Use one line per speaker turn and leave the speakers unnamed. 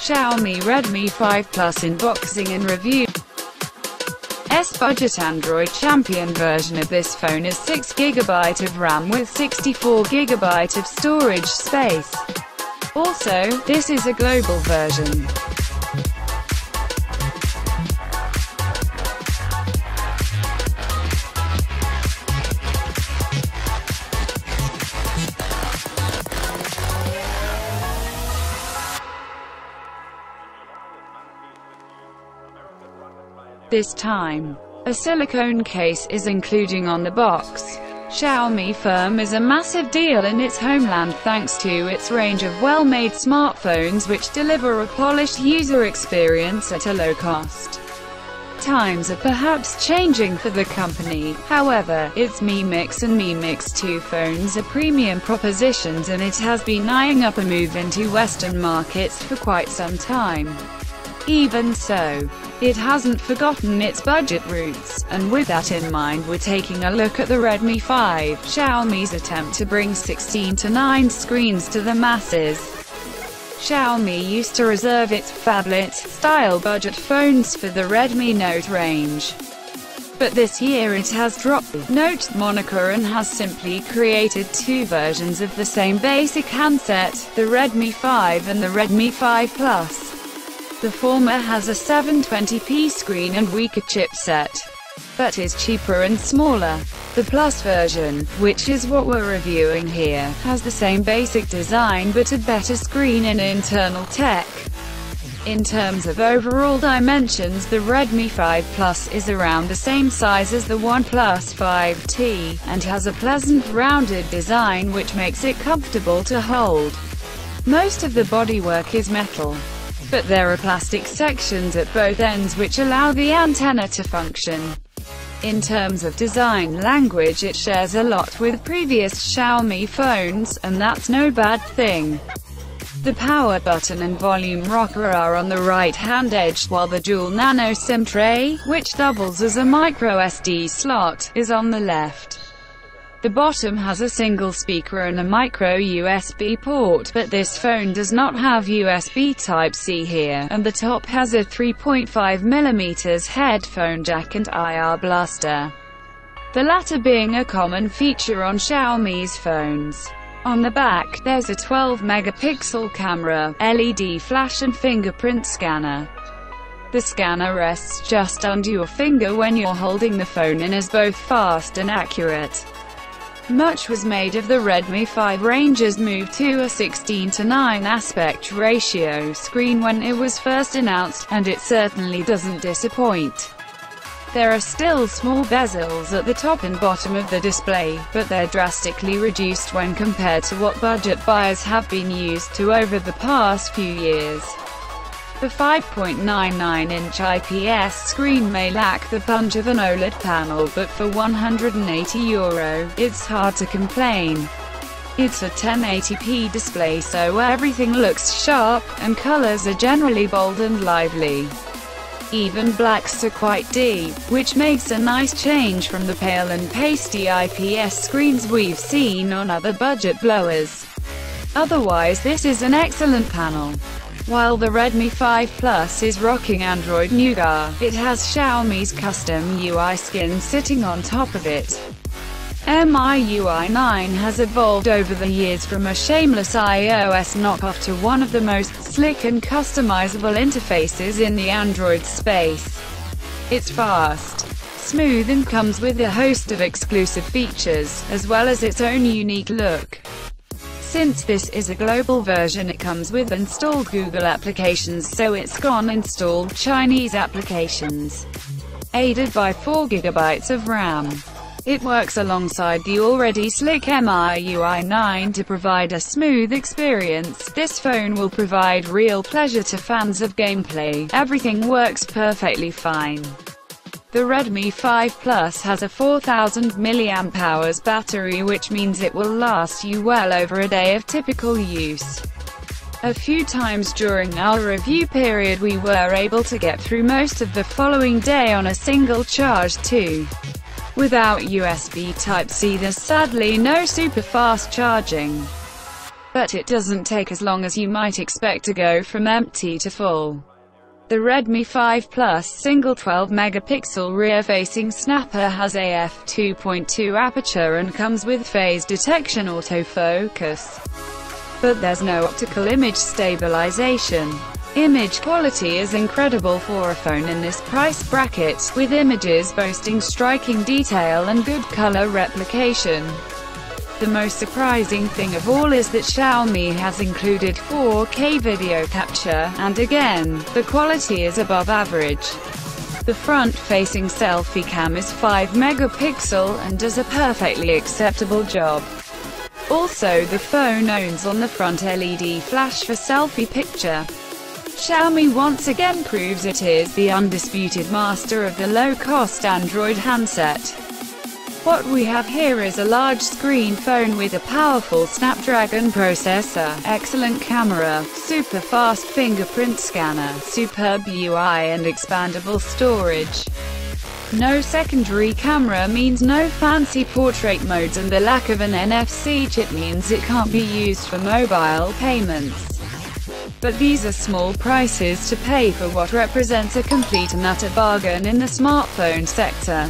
Xiaomi Redmi 5 Plus unboxing and review. Budget Android champion version of this phone is 6GB of RAM with 64GB of storage space. Also, this is a global version. This time, a silicone case is included on the box. Xiaomi firm is a massive deal in its homeland thanks to its range of well-made smartphones which deliver a polished user experience at a low cost. Times are perhaps changing for the company, however, its Mi Mix and Mi Mix 2 phones are premium propositions and it has been eyeing up a move into Western markets for quite some time. Even so, it hasn't forgotten its budget roots, and with that in mind we're taking a look at the Redmi 5, Xiaomi's attempt to bring 16:9 screens to the masses. Xiaomi used to reserve its phablet-style budget phones for the Redmi Note range. But this year it has dropped the Note moniker and has simply created two versions of the same basic handset, the Redmi 5 and the Redmi 5 Plus. The former has a 720p screen and weaker chipset, but is cheaper and smaller. The Plus version, which is what we're reviewing here, has the same basic design but a better screen and internal tech. In terms of overall dimensions, the Redmi 5 Plus is around the same size as the OnePlus 5T, and has a pleasant rounded design which makes it comfortable to hold. Most of the bodywork is metal, but there are plastic sections at both ends which allow the antenna to function. In terms of design language, it shares a lot with previous Xiaomi phones, and that's no bad thing. The power button and volume rocker are on the right-hand edge, while the dual Nano-SIM tray, which doubles as a microSD slot, is on the left. The bottom has a single speaker and a micro USB port, but this phone does not have USB Type-C here, and the top has a 3.5mm headphone jack and IR blaster, the latter being a common feature on Xiaomi's phones. On the back, there's a 12-megapixel camera, LED flash and fingerprint scanner. The scanner rests just under your finger when you're holding the phone and is both fast and accurate. Much was made of the Redmi 5 range's move to a 16:9 aspect ratio screen when it was first announced, and it certainly doesn't disappoint. There are still small bezels at the top and bottom of the display, but they're drastically reduced when compared to what budget buyers have been used to over the past few years. The 5.99-inch IPS screen may lack the punch of an OLED panel, but for €180, it's hard to complain. It's a 1080p display, so everything looks sharp, and colors are generally bold and lively. Even blacks are quite deep, which makes a nice change from the pale and pasty IPS screens we've seen on other budget blowers. Otherwise, this is an excellent panel. While the Redmi 5 Plus is rocking Android Nougat, it has Xiaomi's custom UI skin sitting on top of it. MIUI 9 has evolved over the years from a shameless iOS knockoff to one of the most slick and customizable interfaces in the Android space. It's fast, smooth and comes with a host of exclusive features, as well as its own unique look. Since this is a global version, it comes with installed Google applications, so it's gone installed Chinese applications. Aided by 4GB of RAM. It works alongside the already slick MIUI 9 to provide a smooth experience. This phone will provide real pleasure to fans of gameplay. Everything works perfectly fine. The Redmi 5 Plus has a 4000 mAh battery, which means it will last you well over a day of typical use. A few times during our review period we were able to get through most of the following day on a single charge too. Without USB Type-C, there's sadly no super fast charging. But it doesn't take as long as you might expect to go from empty to full. The Redmi 5 Plus single 12-megapixel rear-facing snapper has a f2.2 aperture and comes with phase detection autofocus. But there's no optical image stabilization. Image quality is incredible for a phone in this price bracket, with images boasting striking detail and good color replication. The most surprising thing of all is that Xiaomi has included 4K video capture, and again, the quality is above average. The front-facing selfie cam is 5 megapixel and does a perfectly acceptable job. Also, the phone owns on the front LED flash for selfie picture. Xiaomi once again proves it is the undisputed master of the low-cost Android handset. What we have here is a large-screen phone with a powerful Snapdragon processor, excellent camera, super-fast fingerprint scanner, superb UI and expandable storage. No secondary camera means no fancy portrait modes, and the lack of an NFC chip means it can't be used for mobile payments. But these are small prices to pay for what represents a complete and utter bargain in the smartphone sector.